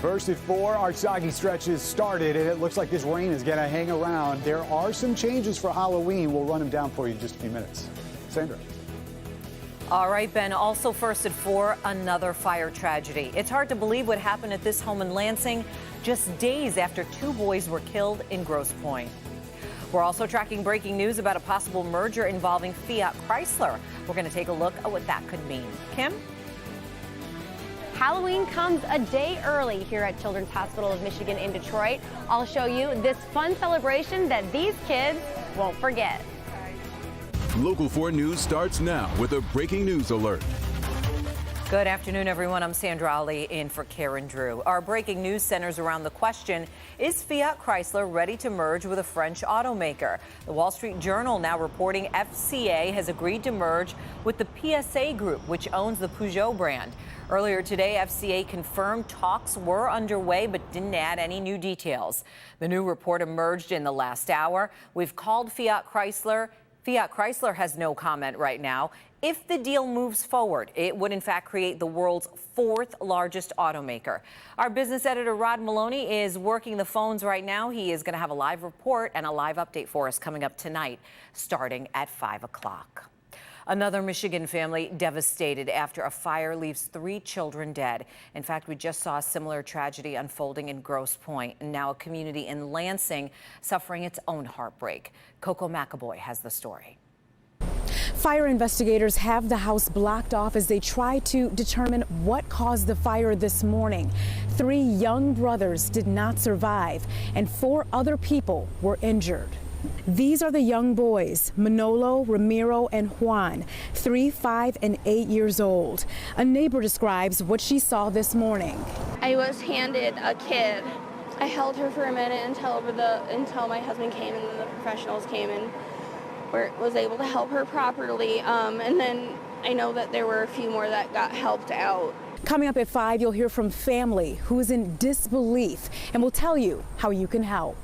First at 4, our soggy stretch has started, and it looks like this rain is going to hang around. There are some changes for Halloween. We'll run them down for you in just a few minutes. Sandra. All right, Ben, also first at 4, another fire tragedy. It's hard to believe what happened at this home in Lansing just days after 2 boys were killed in Grosse Pointe. We're also tracking breaking news about a possible merger involving Fiat Chrysler. We're going to take a look at what that could mean. Kim? Halloween comes a day early here at Children's Hospital of Michigan in Detroit. I'll show you this fun celebration that these kids won't forget. Local 4 News starts now with a breaking news alert. Good afternoon, everyone. I'm Sandra Ali in for Karen Drew. Our breaking news centers around the question, is Fiat Chrysler ready to merge with a French automaker? The Wall Street Journal now reporting FCA has agreed to merge with the PSA Group, which owns the Peugeot brand. Earlier today, FCA confirmed talks were underway but didn't add any new details. The new report emerged in the last hour. We've called Fiat Chrysler. Fiat Chrysler has no comment right now. If the deal moves forward, it would in fact create the world's 4th largest automaker. Our business editor Rod Maloney is working the phones right now. He is going to have a live report and a live update for us coming up tonight, starting at 5 o'clock. Another Michigan family devastated after a fire leaves 3 children dead. In fact, we just saw a similar tragedy unfolding in Grosse Pointe, and now a community in Lansing suffering its own heartbreak. Coco McAvoy has the story. Fire investigators have the house blocked off as they try to determine what caused the fire this morning. 3 young brothers did not survive, and 4 other people were injured. These are the young boys, Manolo, Ramiro, and Juan, 3, 5, and 8 years old. A neighbor describes what she saw this morning. I was handed a kid. I held her for a minute until my husband came and then the professionals came and was able to help her properly. And then I know that there were a few more that got helped out. Coming up at 5, you'll hear from family who is in disbelief and will tell you how you can help.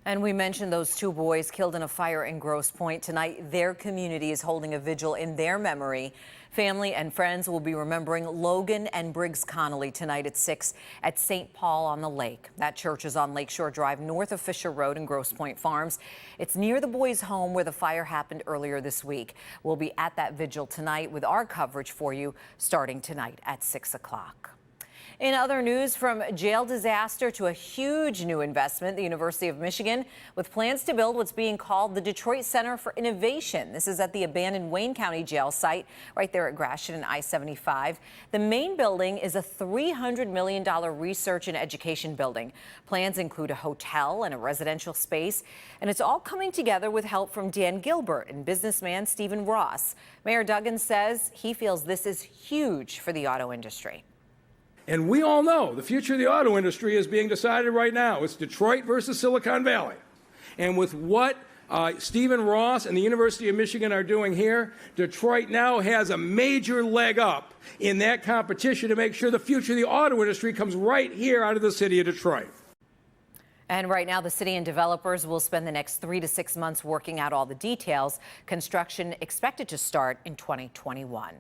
And we mentioned those 2 boys killed in a fire in Grosse Pointe. Tonight, their community is holding a vigil in their memory. Family and friends will be remembering Logan and Briggs Connolly tonight at 6 at St. Paul on the Lake. That church is on Lakeshore Drive north of Fisher Road in Grosse Pointe Farms. It's near the boys' home where the fire happened earlier this week. We'll be at that vigil tonight with our coverage for you starting tonight at 6 o'clock. In other news, from jail disaster to a huge new investment, the University of Michigan with plans to build what's being called the Detroit Center for Innovation. This is at the abandoned Wayne County jail site right there at Gratiot and I-75. The main building is a $300 million research and education building. Plans include a hotel and a residential space, and it's all coming together with help from Dan Gilbert and businessman Stephen Ross. Mayor Duggan says he feels this is huge for the auto industry. And we all know the future of the auto industry is being decided right now. It's Detroit versus Silicon Valley. And with what Stephen Ross and the University of Michigan are doing here, Detroit now has a major leg up in that competition to make sure the future of the auto industry comes right here out of the city of Detroit. And right now, the city and developers will spend the next 3 to 6 months working out all the details. Construction expected to start in 2021.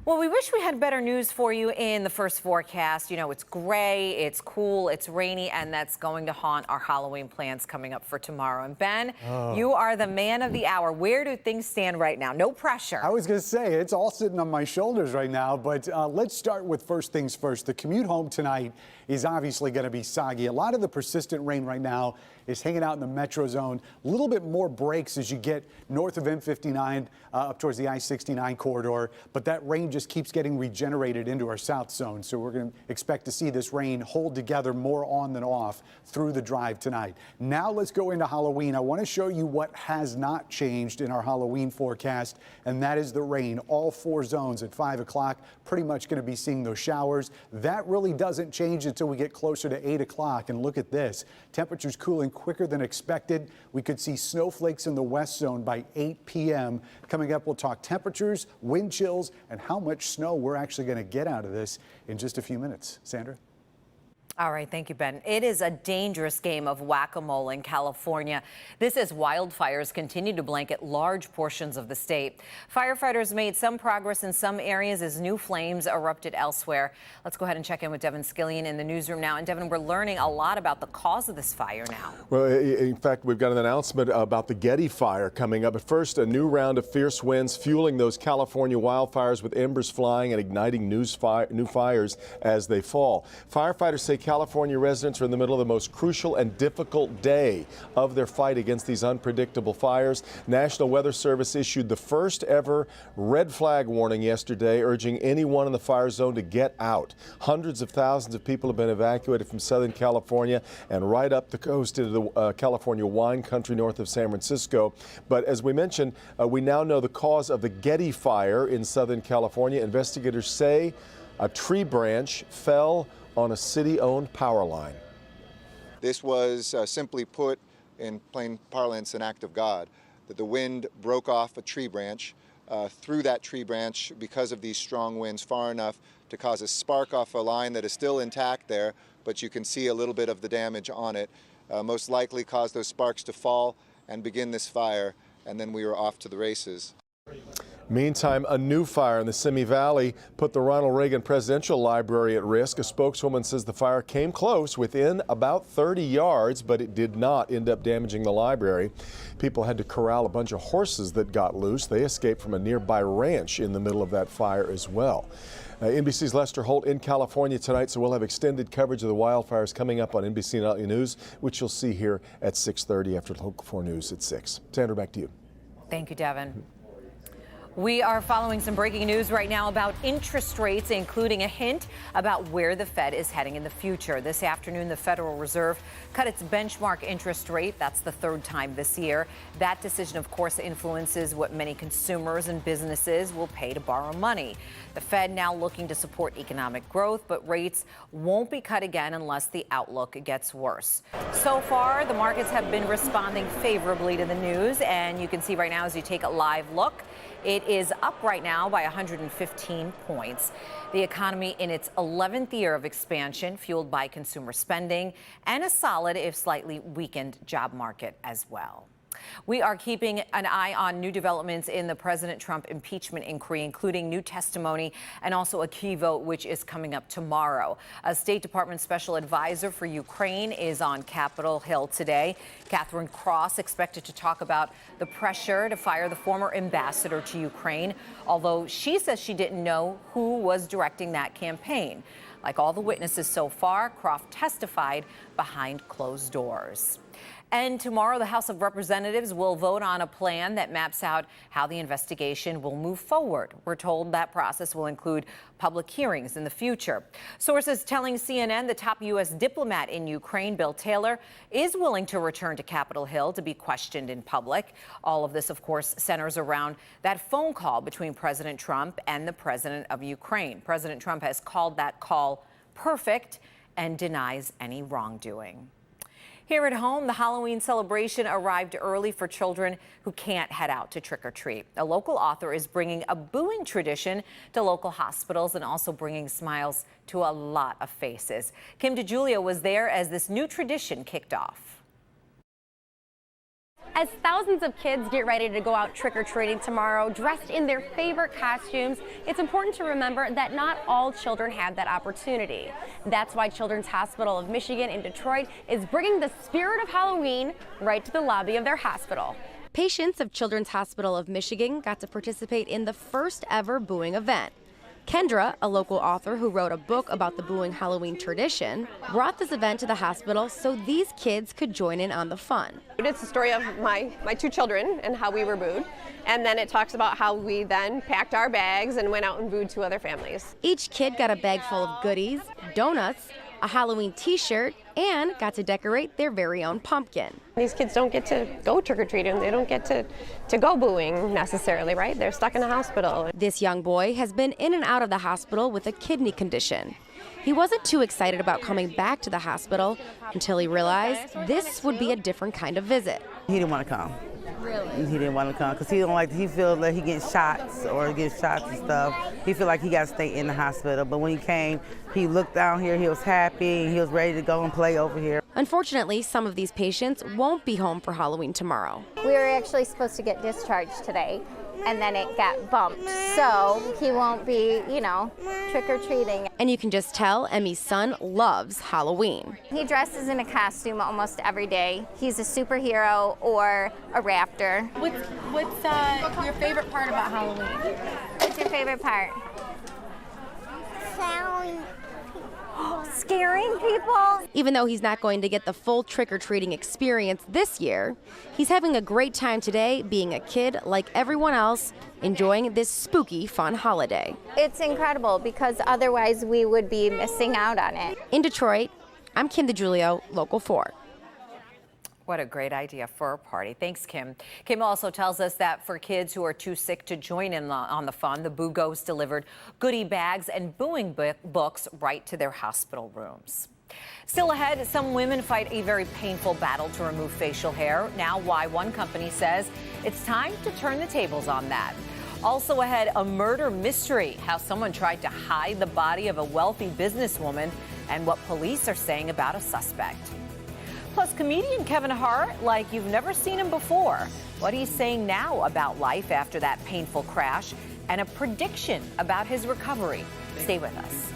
Well, we wish we had better news for you in the first forecast. You know, it's gray, it's cool, it's rainy, and that's going to haunt our Halloween plans coming up for tomorrow. And Ben, you are the man of the hour. Where do things stand right now? No pressure. I was going to say, it's all sitting on my shoulders right now, but let's start with first things first. The commute home tonight is obviously going to be soggy. A lot of the persistent rain right now is hanging out in the metro zone. A little bit more breaks as you get north of M59 up towards the I-69 corridor, but that rain just keeps getting regenerated into our south zone. So we're going to expect to see this rain hold together more on than off through the drive tonight. Now let's go into Halloween. I want to show you what has not changed in our Halloween forecast, and that is the rain. All 4 zones at 5 o'clock, pretty much going to be seeing those showers. That really doesn't change until we get closer to 8 o'clock. And look at this. Temperatures cooling quicker than expected. We could see snowflakes in the west zone by 8 p.m. Coming up, we'll talk temperatures, wind chills, and how much snow we're actually going to get out of this in just a few minutes. Sandra? All right, thank you, Ben. It is a dangerous game of whack-a-mole in California. This as wildfires continue to blanket large portions of the state. Firefighters made some progress in some areas as new flames erupted elsewhere. Let's go ahead and check in with Devin Skillian in the newsroom now. And Devin, we're learning a lot about the cause of this fire now. Well, in fact, we've got an announcement about the Getty fire coming up. But first, a new round of fierce winds fueling those California wildfires with embers flying and igniting new fires as they fall. Firefighters say California residents are in the middle of the most crucial and difficult day of their fight against these unpredictable fires. National Weather Service issued the first ever red flag warning yesterday, urging anyone in the fire zone to get out. Hundreds of thousands of people have been evacuated from Southern California and right up the coast into the California wine country north of San Francisco. But as we mentioned, we now know the cause of the Getty fire in Southern California. Investigators say a tree branch fell on a city-owned power line. This was simply put, in plain parlance, an act of God, that the wind broke off a tree branch, through that tree branch because of these strong winds far enough to cause a spark off a line that is still intact there, but you can see a little bit of the damage on it. Most likely caused those sparks to fall and begin this fire, and then we were off to the races. Meantime, a new fire in the Simi Valley put the Ronald Reagan Presidential Library at risk. A spokeswoman says the fire came close, within about 30 yards, but it did not end up damaging the library. People had to corral a bunch of horses that got loose. They escaped from a nearby ranch in the middle of that fire as well. NBC's Lester Holt in California tonight, so we'll have extended coverage of the wildfires coming up on NBC Nightly News, which you'll see here at 6:30 after Local 4 News at 6. Sandra, back to you. Thank you, Devin. We are following some breaking news right now about interest rates, including a hint about where the Fed is heading in the future. This afternoon, the Federal Reserve cut its benchmark interest rate. That's the third time this year. That decision, of course, influences what many consumers and businesses will pay to borrow money. The Fed now looking to support economic growth, but rates won't be cut again unless the outlook gets worse. So far, the markets have been responding favorably to the news, and you can see right now as you take a live look, it is up right now by 115 points. The economy in its 11th year of expansion, fueled by consumer spending and a solid, if slightly weakened, job market as well. We are keeping an eye on new developments in the President Trump impeachment inquiry, including new testimony and also a key vote, which is coming up tomorrow. A State Department special advisor for Ukraine is on Capitol Hill today. Catherine Cross expected to talk about the pressure to fire the former ambassador to Ukraine, although she says she didn't know who was directing that campaign. Like all the witnesses so far, Croft testified behind closed doors. And tomorrow, the House of Representatives will vote on a plan that maps out how the investigation will move forward. We're told that process will include public hearings in the future. Sources telling CNN the top U.S. diplomat in Ukraine, Bill Taylor, is willing to return to Capitol Hill to be questioned in public. All of this, of course, centers around that phone call between President Trump and the president of Ukraine. President Trump has called that call perfect and denies any wrongdoing. Here at home, the Halloween celebration arrived early for children who can't head out to trick-or-treat. A local author is bringing a booing tradition to local hospitals and also bringing smiles to a lot of faces. Kim DeJulia was there as this new tradition kicked off. As thousands of kids get ready to go out trick-or-treating tomorrow, dressed in their favorite costumes, it's important to remember that not all children have that opportunity. That's why Children's Hospital of Michigan in Detroit is bringing the spirit of Halloween right to the lobby of their hospital. Patients of Children's Hospital of Michigan got to participate in the first ever booing event. Kendra, a local author who wrote a book about the booing Halloween tradition, brought this event to the hospital so these kids could join in on the fun. It's the story of my two children and how we were booed, and then it talks about how we then packed our bags and went out and booed to other families. Each kid got a bag full of goodies, donuts, a Halloween t-shirt, and got to decorate their very own pumpkin. These kids don't get to go trick-or-treating. They don't get to go booing necessarily, right? They're stuck in a hospital. This young boy has been in and out of the hospital with a kidney condition. He wasn't too excited about coming back to the hospital until he realized this would be a different kind of visit. He didn't want to come. Really? He didn't want to come because he feels like he gets shots and stuff. He feel like he got to stay in the hospital. But when he came, he looked down here, he was happy, and he was ready to go and play over here. Unfortunately, some of these patients won't be home for Halloween tomorrow. We were actually supposed to get discharged today, and then it got bumped. So he won't be, trick-or-treating. And you can just tell Emmy's son loves Halloween. He dresses in a costume almost every day. He's a superhero or a raptor. What's your favorite part about Halloween? What's your favorite part? Scaring people. Even though he's not going to get the full trick-or-treating experience this year, he's having a great time today being a kid like everyone else, enjoying this spooky, fun holiday. It's incredible because otherwise we would be missing out on it. In Detroit, I'm Kim DeGiulio, Local 4. What a great idea for a party. Thanks, Kim. Kim also tells us that for kids who are too sick to join in on the fun, the Boo Goes delivered goodie bags and booing books right to their hospital rooms. Still ahead, some women fight a very painful battle to remove facial hair. Now, why one company says it's time to turn the tables on that. Also ahead, a murder mystery, how someone tried to hide the body of a wealthy businesswoman and what police are saying about a suspect. Plus, comedian Kevin Hart, like you've never seen him before. What he's saying now about life after that painful crash and a prediction about his recovery. Stay with us.